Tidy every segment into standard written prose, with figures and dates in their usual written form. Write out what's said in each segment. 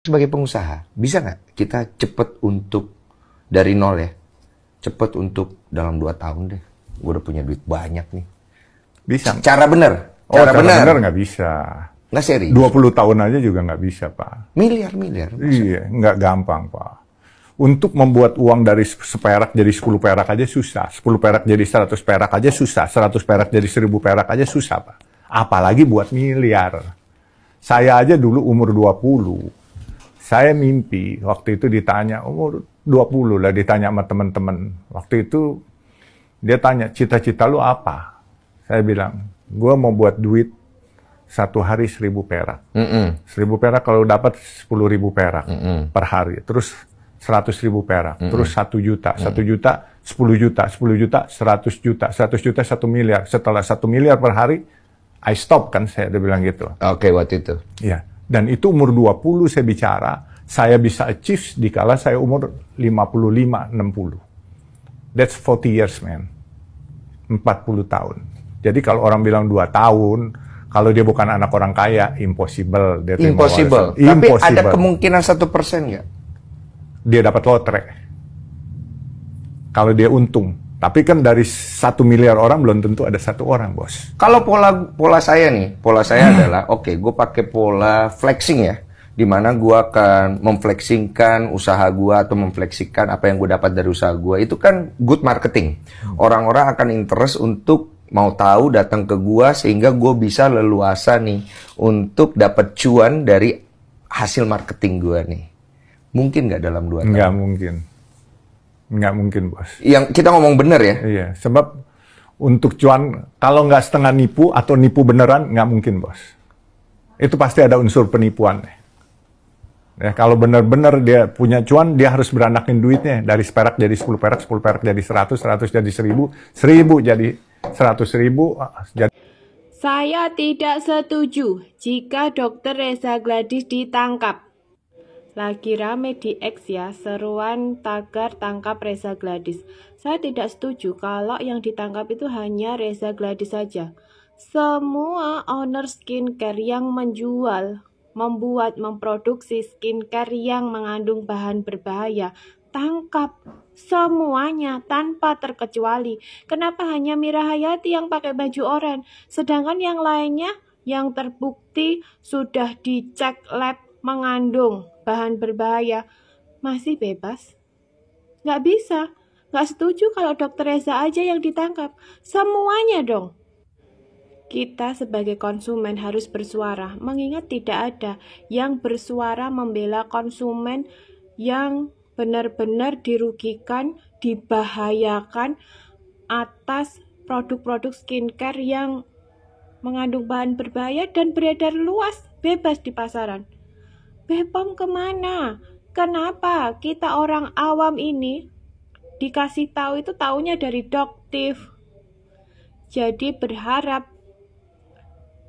Sebagai pengusaha, bisa nggak kita cepet untuk dari nol ya? Cepet untuk dalam 2 tahun deh. Gue udah punya duit banyak nih. Bisa. Cara bener. Cara bener nggak bisa. Nggak serius. 20 tahun aja juga nggak bisa, Pak. Miliar. Iya, nggak gampang, Pak. Untuk membuat uang dari seperak jadi 10 perak aja susah. 10 perak jadi 100 perak aja susah. 100 perak jadi 1000 perak aja susah, Pak. Apalagi buat miliar. Saya aja dulu umur 20. Saya mimpi, waktu itu ditanya, umur 20 lah, ditanya sama teman-teman. Waktu itu dia tanya, cita-cita lu apa? Saya bilang, gue mau buat duit satu hari 1000 perak. 1000 perak kalau dapat 10.000 perak per hari. Terus 100.000 perak. Terus 1 juta. 1 juta, 10 juta. 10 juta, 100 juta. 100 juta, 1 miliar. Setelah 1 miliar per hari, I stop kan, saya udah bilang gitu. Oke, waktu itu. Ya, dan itu umur 20 saya bicara, saya bisa achieve dikala saya umur 55, 60. That's 40 years, man. 40 tahun. Jadi kalau orang bilang 2 tahun, kalau dia bukan anak orang kaya, impossible. Impossible. Tapi ada kemungkinan 1% nggak? Dia dapat lotre. Kalau dia untung. Tapi kan dari 1 miliar orang belum tentu ada 1 orang, bos. Kalau pola saya nih, pola saya adalah, oke, gue pakai pola flexing ya, di mana gue akan memflexingkan usaha gue atau memfleksikan apa yang gue dapat dari usaha gue. Itu kan good marketing. Orang-orang akan interest untuk mau tahu, datang ke gue, sehingga gue bisa leluasa nih untuk dapat cuan dari hasil marketing gue nih. Mungkin nggak dalam 2 tahun? Nggak mungkin. Nggak mungkin, bos. Yang kita ngomong bener ya? Iya, sebab untuk cuan, kalau nggak setengah nipu atau nipu beneran, nggak mungkin, bos. Itu pasti ada unsur penipuan. Ya, kalau bener-bener dia punya cuan, dia harus beranakin duitnya. Dari seperak jadi 10 perak, 10 perak jadi 100, 100 jadi 1000, 1000 jadi 100.000. Jadi... Saya tidak setuju jika Dr. Reza Gladys ditangkap. Lagi rame di X ya, seruan tagar tangkap Reza Gladys. Saya tidak setuju kalau yang ditangkap itu hanya Reza Gladys saja. Semua owner skincare yang menjual, membuat, memproduksi skincare yang mengandung bahan berbahaya, tangkap semuanya tanpa terkecuali. Kenapa hanya Mira Hayati yang pakai baju oranye, sedangkan yang lainnya yang terbukti sudah dicek lab mengandung bahan berbahaya masih bebas? Nggak bisa. Nggak setuju kalau Dr. Reza aja yang ditangkap. Semuanya dong. Kita sebagai konsumen harus bersuara, mengingat tidak ada yang bersuara membela konsumen yang benar-benar dirugikan, dibahayakan atas produk-produk skincare yang mengandung bahan berbahaya dan beredar luas, bebas di pasaran. BPOM kemana? Kenapa kita orang awam ini dikasih tahu itu taunya dari Doktif? Jadi berharap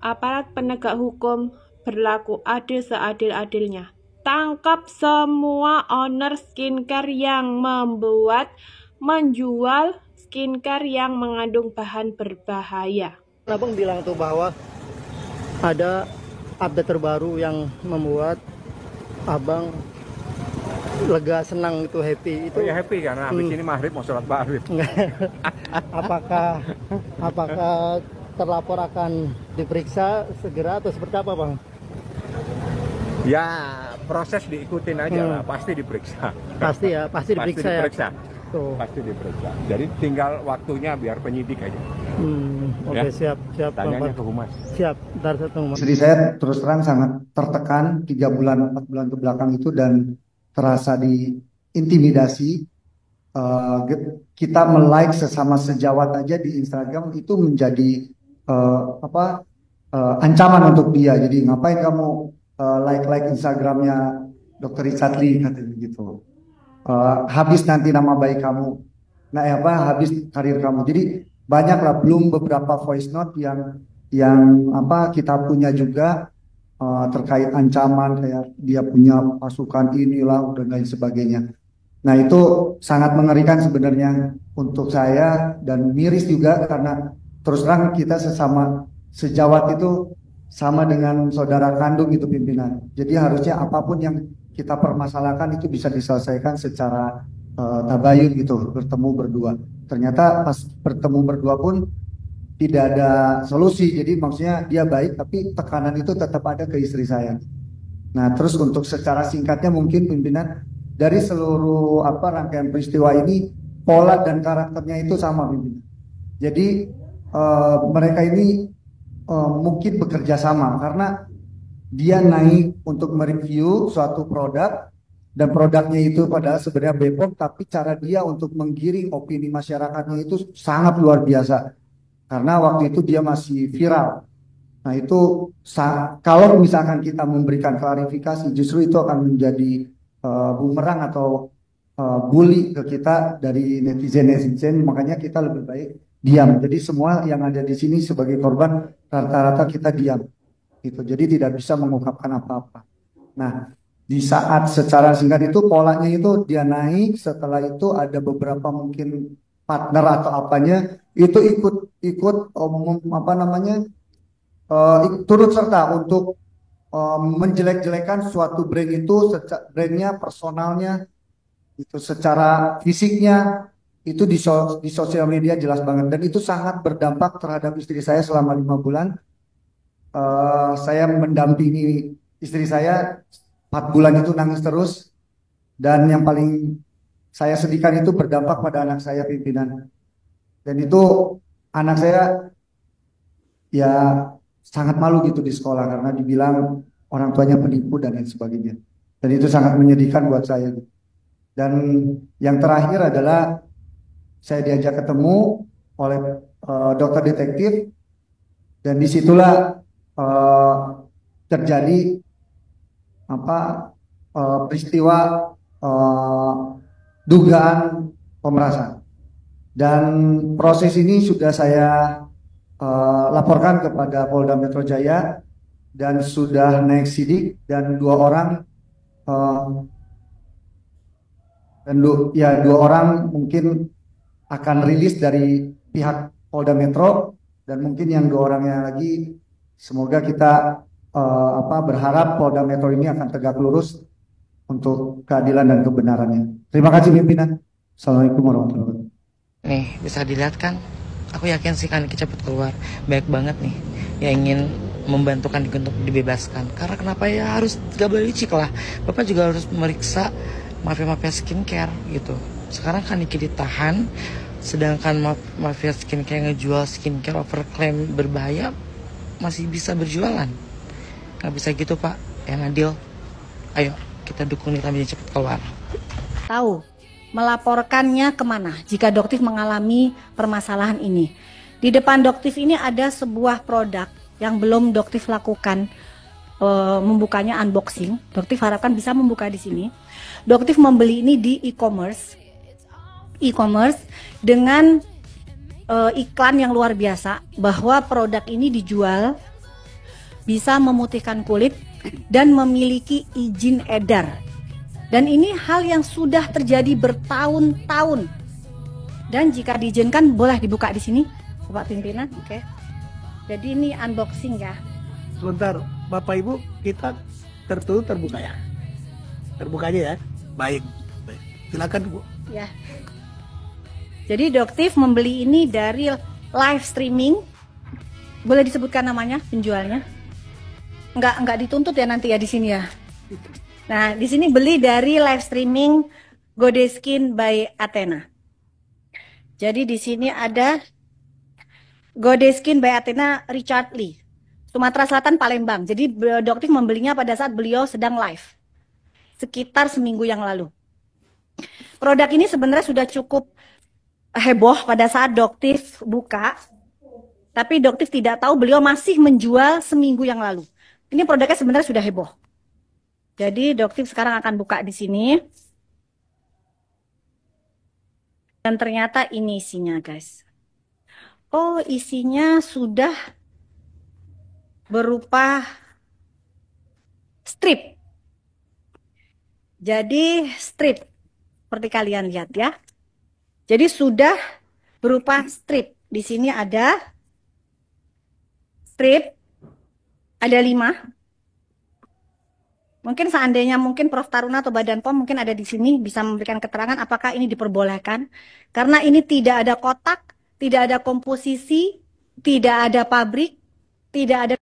aparat penegak hukum berlaku adil seadil-adilnya. Tangkap semua owner skincare yang membuat, menjual skincare yang mengandung bahan berbahaya. Abang bilang tuh bahwa ada update terbaru yang membuat Abang lega, senang, itu happy. Itu ya happy karena habis ini maghrib mau sholat maghrib. apakah terlapor akan diperiksa segera atau seperti apa, Bang? Ya proses diikutin aja lah, pasti diperiksa. Pasti ya, pasti diperiksa. Ya. Pasti diperiksa. Jadi tinggal waktunya biar penyidik aja. Oke, siap. Tanyanya ke Humas. Siap, ntar Humas. Jadi saya terus terang sangat tertekan 3 bulan, 4 bulan ke belakang itu, dan terasa diintimidasi. Kita like sesama sejawat aja di Instagram itu menjadi ancaman untuk dia. Jadi ngapain kamu like Instagramnya Dr. Rizatli, katanya gitu. Habis nanti nama baik kamu, habis karir kamu. Jadi banyaklah, belum beberapa voice note yang kita punya juga terkait ancaman, kayak dia punya pasukan inilah dan lain sebagainya. Nah itu sangat mengerikan sebenarnya untuk saya, dan miris juga karena terus terang kita sesama sejawat itu sama dengan saudara kandung itu pimpinan. Jadi harusnya apapun yang kita permasalahkan itu bisa diselesaikan secara tabayun gitu, bertemu berdua. Ternyata pas bertemu berdua pun tidak ada solusi. Jadi maksudnya dia baik, tapi tekanan itu tetap ada ke istri saya. Nah, terus untuk secara singkatnya mungkin pimpinan dari seluruh rangkaian peristiwa ini pola dan karakternya itu sama pimpinan. Jadi mereka ini mungkin bekerja sama karena dia naik untuk mereview suatu produk dan produknya itu padahal sebenarnya Bepom, tapi cara dia untuk menggiring opini masyarakatnya itu sangat luar biasa karena waktu itu dia masih viral. Nah itu kalau misalkan kita memberikan klarifikasi justru itu akan menjadi bumerang atau bully ke kita dari netizen, makanya kita lebih baik diam. Jadi semua yang ada di sini sebagai korban rata-rata kita diam. Gitu. Jadi tidak bisa mengungkapkan apa-apa. Nah, di saat secara singkat itu polanya itu dia naik, setelah itu ada beberapa mungkin partner atau apanya itu ikut turut serta untuk menjelek-jelekan suatu brand itu, brandnya, personalnya, itu secara fisiknya itu di sosial media jelas banget dan itu sangat berdampak terhadap istri saya selama 5 bulan. Saya mendampingi istri saya 4 bulan itu nangis terus dan yang paling saya sedihkan itu berdampak pada anak saya pimpinan dan itu anak saya ya sangat malu gitu di sekolah karena dibilang orang tuanya penipu dan lain sebagainya dan itu sangat menyedihkan buat saya dan yang terakhir adalah saya diajak ketemu oleh dokter detektif dan disitulah terjadi peristiwa dugaan pemerasan dan proses ini sudah saya laporkan kepada Polda Metro Jaya dan sudah naik sidik dan dua orang mungkin akan rilis dari pihak Polda Metro dan mungkin yang 2 orangnya lagi semoga kita berharap Polda Metro ini akan tegak lurus untuk keadilan dan kebenarannya. Terima kasih pimpinan. Assalamualaikum warahmatullahi wabarakatuh. Nih bisa dilihat kan, aku yakin sih Kaniki cepat keluar. Baik banget nih yang ingin membantu Kaniki untuk dibebaskan. Karena kenapa ya harus gak boleh licik lah. Bapak juga harus meriksa mafia-mafia skincare gitu. Sekarang Kaniki ditahan, sedangkan mafia skincare ngejual skincare overclaim berbahaya masih bisa berjualan. Gak bisa gitu Pak, yang adil. Ayo kita dukung Nita menjadi cepat keluar. Tahu melaporkannya kemana jika Doktif mengalami permasalahan ini. Di depan Doktif ini ada sebuah produk yang belum Doktif lakukan membukanya unboxing. Doktif harapkan bisa membuka di sini. Doktif membeli ini di e-commerce dengan iklan yang luar biasa bahwa produk ini dijual bisa memutihkan kulit dan memiliki izin edar. Dan ini hal yang sudah terjadi bertahun-tahun. Dan jika diizinkan boleh dibuka di sini, Bapak Pimpinan. Oke. Jadi ini unboxing ya. Sebentar, Bapak Ibu, kita tertutup terbuka ya. Terbuka aja ya. Baik. Silakan Bu. Ya. Jadi Doktif membeli ini dari live streaming. Boleh disebutkan namanya penjualnya? Enggak dituntut ya nanti ya di sini ya. Nah, di sini beli dari live streaming Godeskin by Athena. Jadi di sini ada Godeskin by Athena Richard Lee, Sumatera Selatan, Palembang. Jadi Doktif membelinya pada saat beliau sedang live, sekitar seminggu yang lalu. Produk ini sebenarnya sudah cukup heboh pada saat Doktif buka, tapi Doktif tidak tahu beliau masih menjual seminggu yang lalu. Ini produknya sebenarnya sudah heboh. Jadi Doktif sekarang akan buka di sini. Dan ternyata ini isinya, guys. Oh, isinya sudah berupa strip. Jadi strip, seperti kalian lihat ya. Jadi sudah berupa strip. Di sini ada strip, ada 5. Mungkin seandainya mungkin Prof. Taruna atau Badan POM mungkin ada di sini bisa memberikan keterangan apakah ini diperbolehkan. Karena ini tidak ada kotak, tidak ada komposisi, tidak ada pabrik, tidak ada